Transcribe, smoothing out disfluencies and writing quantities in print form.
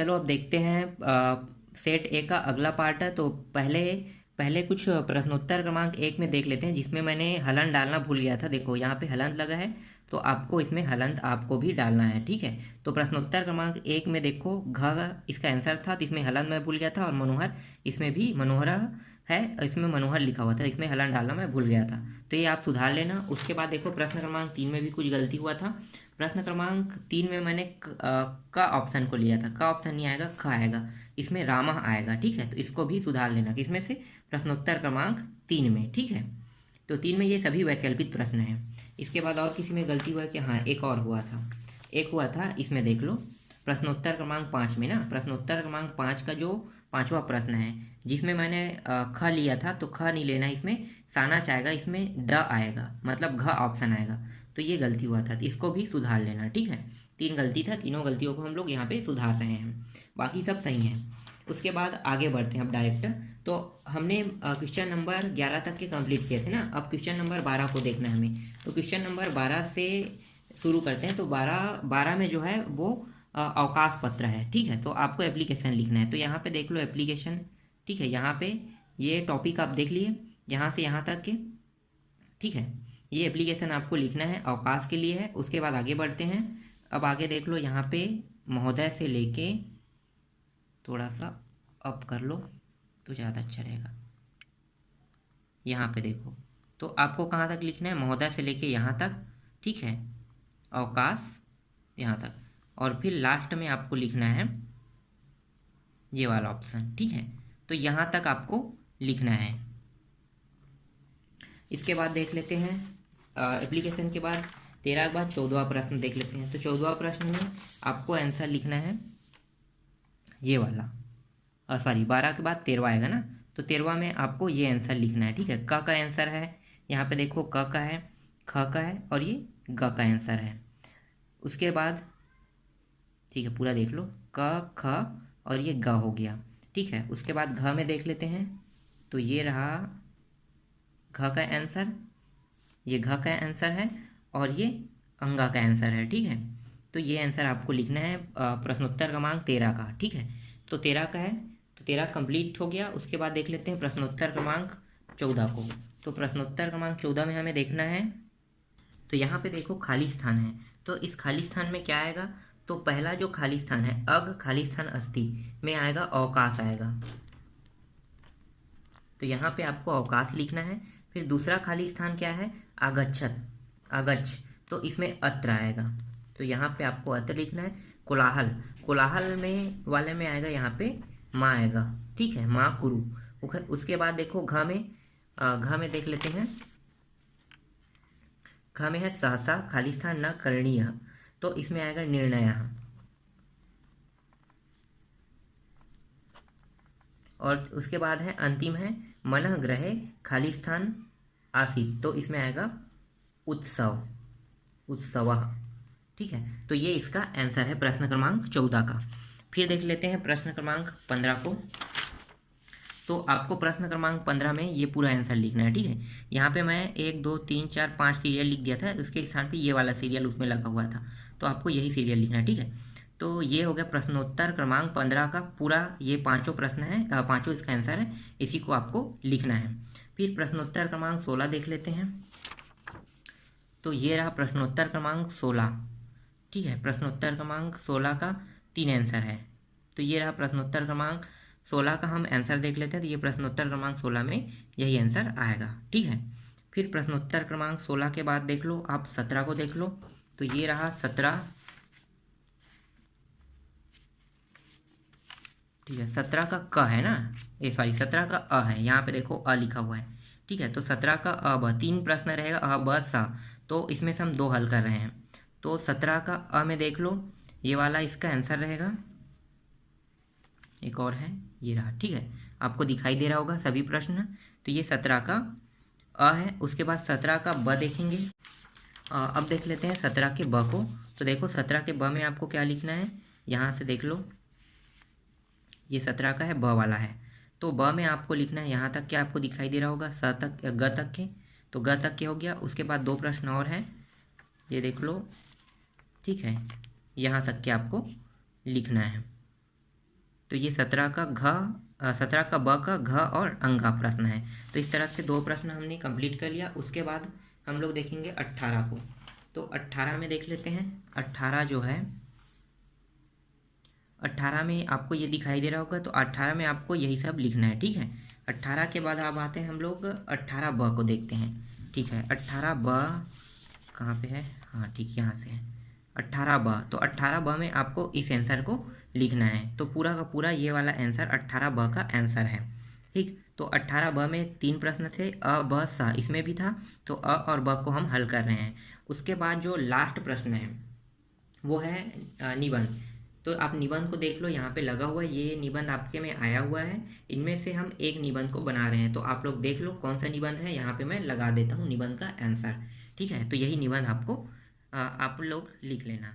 चलो अब देखते हैं सेट ए का अगला पार्ट है। तो पहले पहले कुछ प्रश्नोत्तर क्रमांक 1 में देख लेते हैं, जिसमें मैंने हलन डालना भूल गया था। देखो यहाँ पे हलंत लगा है, तो आपको इसमें हलंत आपको भी डालना है, ठीक है। तो प्रश्नोत्तर क्रमांक 1 में देखो घ इसका आंसर था, तो इसमें हलंत मैं भूल गया था, और मनोहर इसमें भी मनोहर है, इसमें मनोहर लिखा हुआ था, इसमें हलन डालना मैं भूल गया था। तो ये आप सुधार लेना। उसके बाद देखो प्रश्न क्रमांक 3 में भी कुछ गलती हुआ था। प्रश्न क्रमांक 3 में मैंने का ऑप्शन को लिया था, का ऑप्शन नहीं आएगा, ख आएगा, इसमें रामा आएगा, ठीक है। तो इसको भी सुधार लेना, किसमें से, प्रश्नोत्तर क्रमांक 3 में, ठीक है। तो 3 में ये सभी वैकल्पिक प्रश्न हैं। इसके बाद और किसी में गलती हुआ है कि, हाँ एक और हुआ था, एक हुआ था, इसमें देख लो प्रश्नोत्तर क्रमांक 5 में ना, प्रश्नोत्तर क्रमांक 5 का जो 5वां प्रश्न है, जिसमें मैंने ख लिया था, तो ख नहीं लेना, इसमें सानाच आएगा, इसमें ड आएगा, मतलब घ ऑप्शन आएगा। तो ये गलती हुआ था, तो इसको भी सुधार लेना, ठीक है। 3 गलती था, तीनों गलतियों को हम लोग यहाँ पे सुधार रहे हैं, बाकी सब सही है। उसके बाद आगे बढ़ते हैं अब डायरेक्ट। तो हमने क्वेश्चन नंबर 11 तक के कंप्लीट किए थे ना, अब क्वेश्चन नंबर 12 को देखना है हमें। तो क्वेश्चन नंबर 12 से शुरू करते हैं। तो 12 में जो है वो अवकाश पत्र है, ठीक है। तो आपको एप्लीकेशन लिखना है, तो यहाँ पे देख लो एप्लीकेशन, ठीक है। यहाँ पे ये टॉपिक आप देख लिए यहाँ से यहाँ तक के, ठीक है। ये एप्लीकेशन आपको लिखना है, अवकाश के लिए है। उसके बाद आगे बढ़ते हैं। अब आगे देख लो, यहाँ पे महोदय से लेके थोड़ा सा अप कर लो तो ज़्यादा अच्छा रहेगा। यहाँ पे देखो, तो आपको कहाँ तक लिखना है, महोदय से लेके यहाँ तक, ठीक है, अवकाश यहाँ तक, और फिर लास्ट में आपको लिखना है ये वाला ऑप्शन, ठीक है। तो यहाँ तक आपको लिखना है। इसके बाद देख लेते हैं एप्लीकेशन के बाद 13 के बाद 14वां प्रश्न देख लेते हैं। तो 14वां प्रश्न में आपको आंसर लिखना है ये वाला, सॉरी 12 के बाद 13वां आएगा ना, तो 13वां में आपको ये आंसर लिखना है, ठीक है। क का आंसर है, यहाँ पे देखो क का है, ख का है, और ये ग का आंसर है। उसके बाद ठीक है, पूरा देख लो, क ख और ये ग हो गया, ठीक है। उसके बाद घ में देख लेते हैं। तो ये रहा घ का आंसर, ये घ का आंसर है, और ये अंगा का आंसर है, ठीक है। तो ये आंसर आपको लिखना है प्रश्नोत्तर क्रमांक 13 का, ठीक है। तो 13 का है, तो 13 कंप्लीट हो गया। उसके बाद देख लेते हैं प्रश्नोत्तर क्रमांक 14 को। तो प्रश्नोत्तर क्रमांक 14 में हमें देखना है, तो यहाँ पे देखो खाली स्थान है। तो इस खाली स्थान में क्या आएगा, तो पहला जो खाली स्थान है अग खाली स्थान अस्ति में आएगा, अवकाश आएगा। तो यहाँ पे आपको अवकाश लिखना है। फिर दूसरा खाली स्थान क्या है, आगच्छत, आगच्छ, तो इसमें अत्र आएगा, तो यहाँ पे आपको अत्र लिखना है। कोलाहल, कोलाहल में वाले में आएगा यहाँ पे माँ आएगा, ठीक है, माँ कुरु। उसके बाद देखो घ में देख लेते हैं। घ में है सहसा खाली स्थान न करणीय, तो इसमें आएगा निर्णय। और उसके बाद है अंतिम है मनः ग्रहे खाली स्थान आसीत, तो इसमें आएगा उत्सव, उत्सव, ठीक है। तो ये इसका आंसर है प्रश्न क्रमांक 14 का। फिर देख लेते हैं प्रश्न क्रमांक 15 को। तो आपको प्रश्न क्रमांक 15 में ये पूरा आंसर लिखना है, ठीक है। यहाँ पे मैं 1 2 3 4 5 सीरियल लिख दिया था, उसके स्थान पे ये वाला सीरियल उसमें लगा हुआ था, तो आपको यही सीरियल लिखना है, ठीक है। तो ये हो गया प्रश्नोत्तर क्रमांक 15 का पूरा, ये पाँचों प्रश्न है, पाँचों इसका आंसर है, इसी को आपको लिखना है। फिर प्रश्नोत्तर क्रमांक 16 देख लेते हैं। तो ये रहा प्रश्नोत्तर क्रमांक 16, ठीक है। प्रश्नोत्तर क्रमांक 16 का 3 आंसर है। तो ये रहा प्रश्नोत्तर क्रमांक 16 का, हम आंसर देख लेते हैं। तो ये प्रश्नोत्तर क्रमांक 16 में यही आंसर आएगा, ठीक है। फिर प्रश्नोत्तर क्रमांक 16 के बाद देख लो आप 17 को देख लो। तो ये रहा 17, ठीक है। 17 का क है ना, ये सॉरी 17 का अ है, यहाँ पे देखो अ लिखा हुआ है, ठीक है। तो 17 का अ ब 3 प्रश्न रहेगा, अ ब स, तो इसमें से हम 2 हल कर रहे हैं। तो 17 का अ में देख लो, ये वाला इसका आंसर रहेगा। एक और है, ये रहा, ठीक है, आपको दिखाई दे रहा होगा सभी प्रश्न। तो ये 17 का अ है। उसके बाद 17 का ब देखेंगे। अब देख लेते हैं 17 के ब को। तो देखो 17 के ब में आपको क्या लिखना है, यहाँ से देख लो, ये 17 का है, ब वाला है। तो ब में आपको लिखना है यहाँ तक के, आपको दिखाई दे रहा होगा, स तक, ग तक के, तो ग तक के हो गया। उसके बाद 2 प्रश्न और हैं, ये देख लो, ठीक है, यहाँ तक के आपको लिखना है। तो ये 17 का ब का घ और अंगा प्रश्न है। तो इस तरह से 2 प्रश्न हमने कंप्लीट कर लिया। उसके बाद हम लोग देखेंगे 18 को। तो 18 में देख लेते हैं। 18 जो है, 18 में आपको ये दिखाई दे रहा होगा। तो 18 में आपको यही सब लिखना है, ठीक है। 18 के बाद अब आते हैं हम लोग 18 ब को देखते हैं, ठीक है। 18 ब कहाँ पे है? हाँ ठीक, यहाँ से है 18 ब। तो 18 ब में आपको इस आंसर को लिखना है। तो पूरा का पूरा ये वाला आंसर 18 ब का आंसर है, ठीक। तो 18 ब में 3 प्रश्न थे, अ ब स इसमें भी था। तो अ और ब को हम हल कर रहे हैं। उसके बाद जो लास्ट प्रश्न है वो है निबंध। तो आप निबंध को देख लो, यहाँ पे लगा हुआ है, ये निबंध आपके में आया हुआ है। इनमें से हम एक निबंध को बना रहे हैं। तो आप लोग देख लो कौन सा निबंध है। यहाँ पे मैं लगा देता हूँ निबंध का आंसर, ठीक है। तो यही निबंध आपको आप लोग लिख लेना।